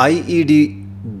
IED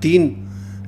3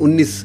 19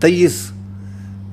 23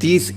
30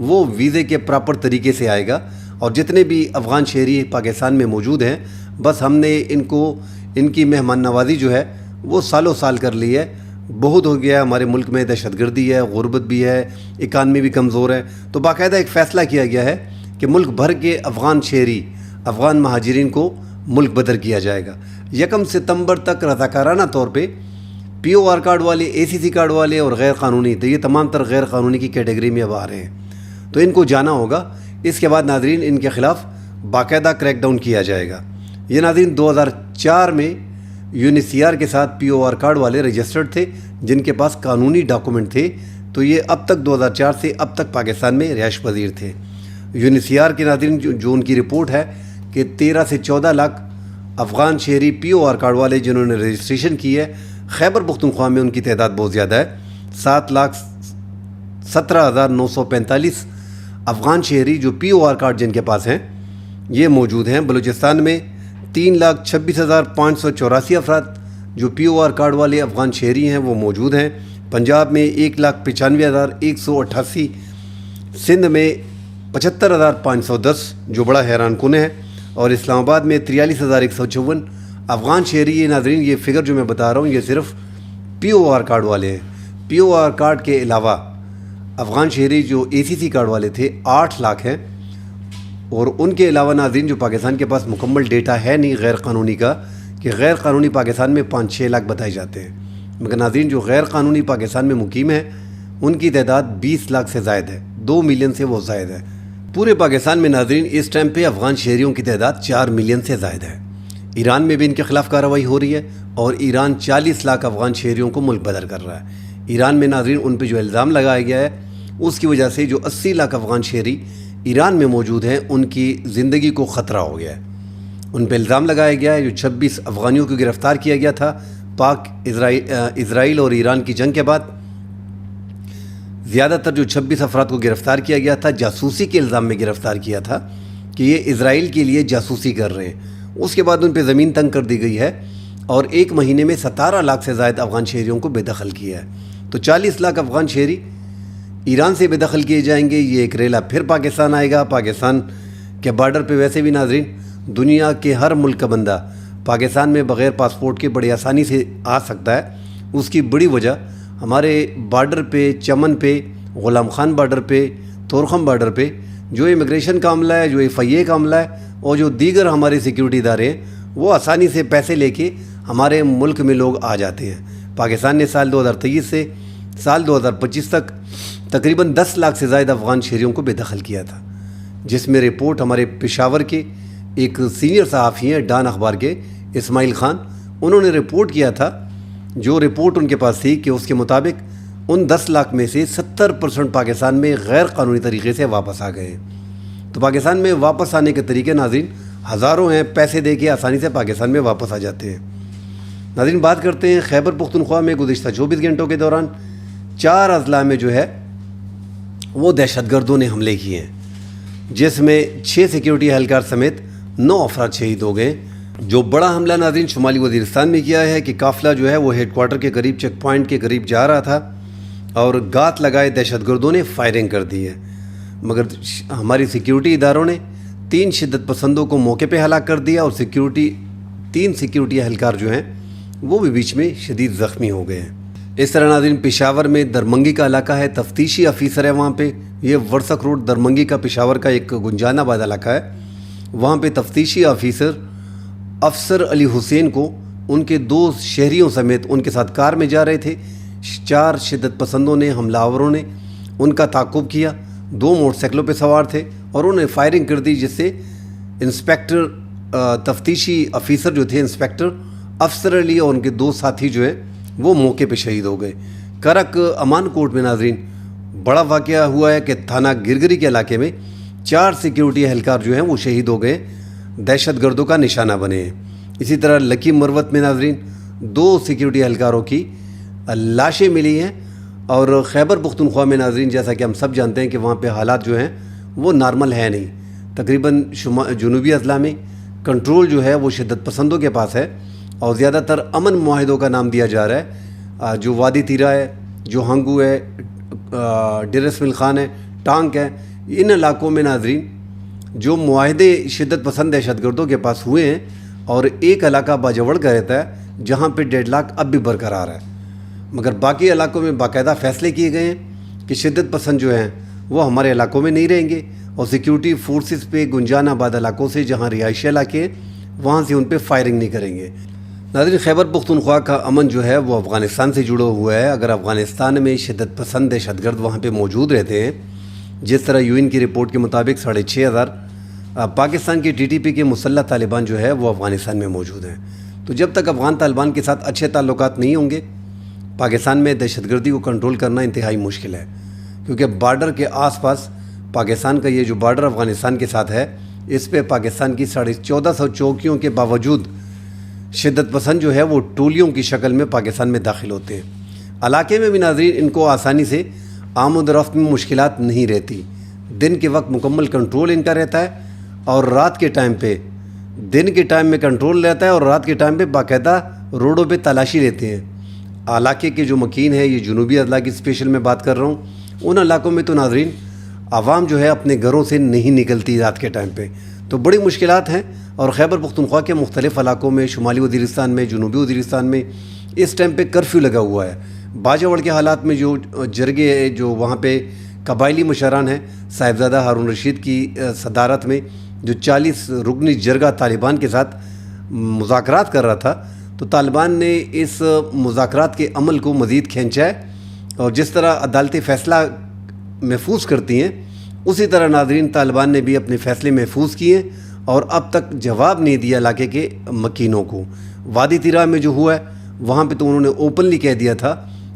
وہ ویزے کے proper طریقے سے آئے گا، اور جتنے بھی افغان شہری پاکستان میں موجود ہیں بس ہم نے ان کی مہمان نوازی جو ہے وہ سالوں سال کر لی ہے۔ بہت ہو گیا ہے، ہمارے ملک میں دہشت گردی ہے، غربت بھی ہے، اکانومی بھی کمزور ہے، تو باقاعدہ ایک فیصلہ کیا گیا ہے کہ ملک بھر کے افغان شہری، افغان مہاجرین کو ملک بدر کیا جائے گا۔ 1 ستمبر تک رضاکارانہ طور پہ پی او آر کارڈ والے، اے سی سی کارڈ والے اور غیر قانونی، تو یہ تمام تر غیر قانونی کی کیٹیگری میں اب آ رہے ہیں، تو ان کو جانا ہوگا۔ اس کے بعد ناظرین ان کے خلاف باقاعدہ کریک ڈاؤن کیا جائے گا۔ یہ ناظرین 2004 میں UNHCR کے ساتھ پی او آر کارڈ والے رجسٹرڈ تھے جن کے پاس قانونی ڈاکومنٹ تھے، تو یہ اب تک 2004 سے اب تک پاکستان میں رہائش پذیر تھے۔ UNHCR کے ناظرین جو ان کی رپورٹ ہے کہ 13 سے 14 لاکھ افغان شہری پی او آر کارڈ والے جنہوں نے رجسٹریشن کی ہے، خیبر پختونخوا میں ان کی تعداد بہت زیادہ ہے۔ 7,17,945 افغان شہری جو پی او آر کارڈ جن کے پاس ہیں یہ موجود ہیں۔ بلوچستان میں 3,26,584 افراد جو پی او آر کارڈ والے افغان شہری ہیں وہ موجود ہیں۔ پنجاب میں 1,95,188، سندھ میں 75,510 جو بڑا حیران کن ہے، اور اسلام آباد میں 43,154 افغان شہری۔ یہ ناظرین یہ فگر جو میں بتا رہا ہوں یہ صرف پی او آر کارڈ والے ہیں۔ پی او آر کارڈ کے علاوہ افغان شہری جو اے سی سی کارڈ والے تھے 8 لاکھ ہیں، اور ان کے علاوہ ناظرین جو پاکستان کے پاس مکمل ڈیٹا ہے نہیں غیر قانونی کا، کہ غیر قانونی پاکستان میں 5-6 لاکھ بتائے جاتے ہیں، مگر ناظرین جو غیر قانونی پاکستان میں مقیم ہیں ان کی تعداد 20 لاکھ سے زائد ہے، 2 ملین سے وہ زائد ہے۔ پورے پاکستان میں ناظرین اس ٹائم پہ افغان شہریوں کی تعداد 4 ملین سے زائد ہے۔ ایران میں بھی ان کے خلاف کارروائی ہو رہی ہے، اور ایران 40 لاکھ افغان شہریوں کو ملک بدر کر رہا ہے۔ ایران میں ناظرین ان پہ جو الزام لگایا گیا ہے اس کی وجہ سے جو 80 لاکھ افغان شہری ایران میں موجود ہیں ان کی زندگی کو خطرہ ہو گیا ہے۔ ان پہ الزام لگایا گیا ہے جو 26 افغانیوں کو گرفتار کیا گیا تھا پاک اسرائیل اور ایران کی جنگ کے بعد۔ زیادہ تر جو 26 افراد کو گرفتار کیا گیا تھا جاسوسی کے الزام میں گرفتار کیا تھا کہ یہ اسرائیل کے لیے جاسوسی کر رہے ہیں۔ اس کے بعد ان پہ زمین تنگ کر دی گئی ہے، اور 1 مہینے میں 17 لاکھ سے زائد افغان شہریوں کو بے دخل کیا ہے۔ تو 40 لاکھ افغان شہری ایران سے بے دخل کیے جائیں گے۔ یہ ایک ریلا پھر پاکستان آئے گا۔ پاکستان کے بارڈر پہ ویسے بھی ناظرین دنیا کے ہر ملک کا بندہ پاکستان میں بغیر پاسپورٹ کے بڑی آسانی سے آ سکتا ہے۔ اس کی بڑی وجہ ہمارے بارڈر پہ، چمن پہ، غلام خان بارڈر پہ، تورخم بارڈر پہ جو امیگریشن کا عملہ ہے، جو FIA کا عملہ ہے، اور جو دیگر ہمارے سیکیورٹی ادارے ہیں وہ آسانی سے پیسے لے کے ہمارے ملک میں لوگ آ جاتے ہیں۔ پاکستان نے سال 2023 سے سال 2025 تک تقریباً 10 لاکھ سے زائد افغان شہریوں کو بے دخل کیا تھا، جس میں رپورٹ ہمارے پشاور کے ایک سینئر صحافی ہیں ڈان اخبار کے اسماعیل خان، انہوں نے رپورٹ کیا تھا۔ جو رپورٹ ان کے پاس تھی کہ اس کے مطابق ان 10 لاکھ میں سے 70% پاکستان میں غیر قانونی طریقے سے واپس آ گئے ہیں۔ تو پاکستان میں واپس آنے کے طریقے ناظرین ہزاروں ہیں، پیسے دے کے آسانی سے پاکستان میں واپس آ جاتے ہیں۔ ناظرین بات کرتے ہیں خیبر پختونخوا میں گزشتہ 24 گھنٹوں کے دوران 4 اضلاع میں جو ہے وہ دہشت گردوں نے حملے کیے ہیں، جس میں 6 سیکیورٹی اہلکار سمیت 9 افراد شہید ہو گئے۔ جو بڑا حملہ ناظرین شمالی وزیرستان میں کیا ہے کہ قافلہ جو ہے وہ ہیڈ کوارٹر کے قریب چیک پوائنٹ کے قریب جا رہا تھا، اور گات لگائے دہشت گردوں نے فائرنگ کر دی ہے، مگر ہماری سیکیورٹی اداروں نے 3 شدت پسندوں کو موقع پہ ہلاک کر دیا، اور 3 سیکیورٹی اہلکار جو ہیں وہ بھی بیچ میں شدید زخمی ہو گئے ہیں۔ اس طرح ناظرین پشاور میں درمنگی کا علاقہ ہے، تفتیشی آفیسر ہے وہاں پہ، یہ ورسک روڈ درمنگی کا پشاور کا ایک گنجان آباد علاقہ ہے، وہاں پہ تفتیشی آفیسر افسر علی حسین کو ان کے 2 شہریوں سمیت ان کے ساتھ کار میں جا رہے تھے، 4 شدت پسندوں نے، حملہ آوروں نے ان کا تعاقب کیا، 2 موٹر سائیکلوں پہ سوار تھے، اور انہوں نے فائرنگ کر دی، جس سے انسپیکٹر تفتیشی آفیسر جو تھے انسپیکٹر افسر علی اور ان کے 2 ساتھی جو ہیں وہ موقع پہ شہید ہو گئے۔ کرک امان کوٹ میں ناظرین بڑا واقعہ ہوا ہے کہ تھانہ گرگری کے علاقے میں 4 سیکیورٹی اہلکار جو ہیں وہ شہید ہو گئے، دہشت گردوں کا نشانہ بنے ہیں۔ اسی طرح لکی مروت میں ناظرین 2 سیکیورٹی اہلکاروں کی لاشیں ملی ہیں، اور خیبر پختونخوا میں ناظرین جیسا کہ ہم سب جانتے ہیں کہ وہاں پہ حالات جو ہیں وہ نارمل ہیں نہیں، تقریباً جنوبی اضلاع میں کنٹرول جو ہے وہ شدت پسندوں کے پاس ہے، اور زیادہ تر امن معاہدوں کا نام دیا جا رہا ہے۔ جو وادی تیرا ہے، جو ہنگو ہے، ڈیر اسماعیل خان ہے، ٹانک ہے، ان علاقوں میں ناظرین جو معاہدے شدت پسند دہشت گردوں کے پاس ہوئے ہیں، اور ایک علاقہ باجوڑ کا رہتا ہے جہاں پہ ڈیڈ لاک اب بھی برقرار ہے، مگر باقی علاقوں میں باقاعدہ فیصلے کیے گئے ہیں کہ شدت پسند جو ہیں وہ ہمارے علاقوں میں نہیں رہیں گے، اور سیکیورٹی فورسز پہ گنجان آباد علاقوں سے جہاں رہائشی علاقے ہیں وہاں سے ان پہ فائرنگ نہیں کریں گے۔ ناظرین، خیبر پختونخوا کا امن جو ہے وہ افغانستان سے جڑا ہوا ہے۔ اگر افغانستان میں شدت پسند دہشت گرد وہاں پہ موجود رہتے ہیں، جس طرح UN کی رپورٹ کے مطابق 6,500 پاکستان کی TTP کے مسلح طالبان جو ہے وہ افغانستان میں موجود ہیں، تو جب تک افغان طالبان کے ساتھ اچھے تعلقات نہیں ہوں گے، پاکستان میں دہشت گردی کو کنٹرول کرنا انتہائی مشکل ہے، کیونکہ بارڈر کے آس پاس پاکستان کا یہ جو بارڈر افغانستان کے ساتھ ہے، اس پہ پاکستان کی 1450 چوکیوں کے باوجود شدت پسند جو ہے وہ ٹولیوں کی شکل میں پاکستان میں داخل ہوتے ہیں۔ علاقے میں بھی ناظرین ان کو آسانی سے آمد و رفت میں مشکلات نہیں رہتی، دن کے وقت مکمل کنٹرول ان کا رہتا ہے، اور رات کے ٹائم پہ دن کے ٹائم میں کنٹرول رہتا ہے، اور رات کے ٹائم پہ باقاعدہ روڈوں پہ تلاشی لیتے ہیں۔ علاقے کے جو مکین ہے، یہ جنوبی اضلاع کی اسپیشل میں بات کر رہا ہوں، ان علاقوں میں تو ناظرین عوام جو ہے اپنے گھروں سے نہیں نکلتی رات کے ٹائم پہ، تو بڑی مشکلات ہیں۔ اور خیبر پختونخوا کے مختلف علاقوں میں، شمالی وزیرستان میں، جنوبی وزیرستان میں اس ٹائم پہ کرفیو لگا ہوا ہے۔ باجوڑ کے حالات میں جو جرگے جو وہاں پہ قبائلی مشران ہیں، صاحبزادہ ہارون رشید کی صدارت میں جو 40 رکنی جرگہ طالبان کے ساتھ مذاکرات کر رہا تھا، تو طالبان نے اس مذاکرات کے عمل کو مزید کھینچا ہے، اور جس طرح عدالتی فیصلہ محفوظ کرتی ہیں اسی طرح ناظرین طالبان نے بھی اپنے فیصلے محفوظ کیے، اور اب تک جواب نہیں دیا علاقے کے مکینوں کو۔ وادی طیرہ میں جو ہوا ہے وہاں پہ تو انہوں نے اوپنلی کہہ دیا تھا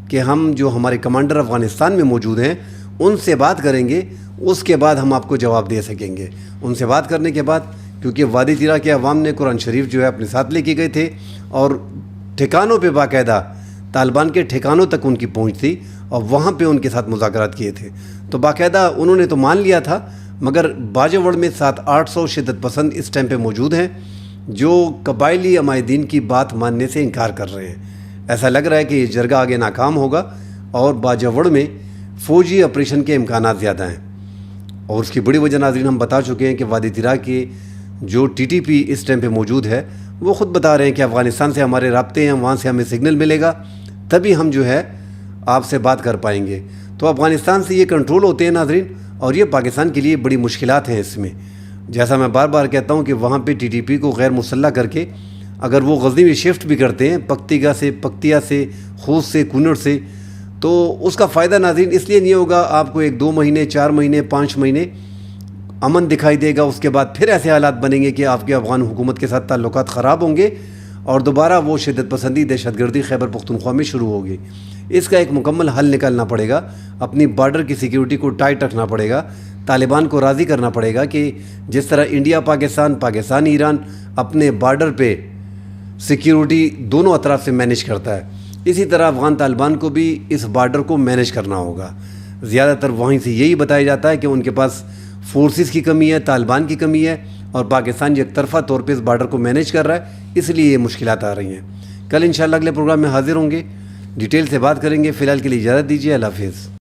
کہ ہم جو ہمارے کمانڈر افغانستان میں موجود ہیں ان سے بات کریں گے، اس کے بعد ہم آپ کو جواب دے سکیں گے۔ ان سے بات کرنے کے بعد، کیونکہ وادی طیرہ کے عوام نے قرآن شریف جو ہے اپنے ساتھ لے کے گئے تھے، اور ٹھکانوں پہ باقاعدہ طالبان کے ٹھکانوں تک ان کی پہنچ تھی، اور وہاں پہ ان کے ساتھ مذاکرات کیے تھے، تو باقاعدہ انہوں نے تو مان لیا تھا، مگر باجوڑ میں 700-800 شدت پسند اس ٹائم پہ موجود ہیں جو قبائلی عمائدین کی بات ماننے سے انکار کر رہے ہیں۔ ایسا لگ رہا ہے کہ یہ جرگہ آگے ناکام ہوگا، اور باجوڑ میں فوجی آپریشن کے امکانات زیادہ ہیں، اور اس کی بڑی وجہ ناظرین ہم بتا چکے ہیں کہ وادی طیرہ کے جو TTP اس ٹائم پہ موجود ہے وہ خود بتا رہے ہیں کہ افغانستان سے ہمارے رابطے ہیں، وہاں سے ہمیں سگنل ملے گا تبھی ہم جو ہے آپ سے بات کر پائیں گے، تو افغانستان سے یہ کنٹرول ہوتے ہیں ناظرین، اور یہ پاکستان کے لیے بڑی مشکلات ہیں اس میں۔ جیسا میں بار بار کہتا ہوں کہ وہاں پہ TTP کو غیر مسلح کر کے اگر وہ غزنی میں شفٹ بھی کرتے ہیں، پکتیکا سے، پکتیا سے، خوست سے، کنڑ سے، تو اس کا فائدہ ناظرین اس لیے نہیں ہوگا، آپ کو 1-2 مہینے، 4 مہینے، 5 مہینے امن دکھائی دے گا، اس کے بعد پھر ایسے حالات بنیں گے کہ آپ کے افغان حکومت کے ساتھ تعلقات خراب ہوں گے، اور دوبارہ وہ شدت پسندی دہشت گردی خیبر پختونخوا میں شروع ہوگی۔ اس کا ایک مکمل حل نکالنا پڑے گا، اپنی بارڈر کی سیکیورٹی کو ٹائٹ رکھنا پڑے گا، طالبان کو راضی کرنا پڑے گا کہ جس طرح انڈیا پاکستان، پاکستان ایران اپنے بارڈر پہ سیکیورٹی دونوں اطراف سے مینیج کرتا ہے، اسی طرح افغان طالبان کو بھی اس بارڈر کو مینیج کرنا ہوگا۔ زیادہ تر وہیں سے یہی بتایا جاتا ہے کہ ان کے پاس فورسز کی کمی ہے، طالبان کی کمی ہے، اور پاکستان یک طرفہ طور پہ اس بارڈر کو مینیج کر رہا ہے، اس لیے یہ مشکلات آ رہی ہیں۔ کل انشاءاللہ اگلے پروگرام میں حاضر ہوں گے، ڈیٹیل سے بات کریں گے۔ فی الحال کے لیے اجازت دیجیے، اللہ حافظ۔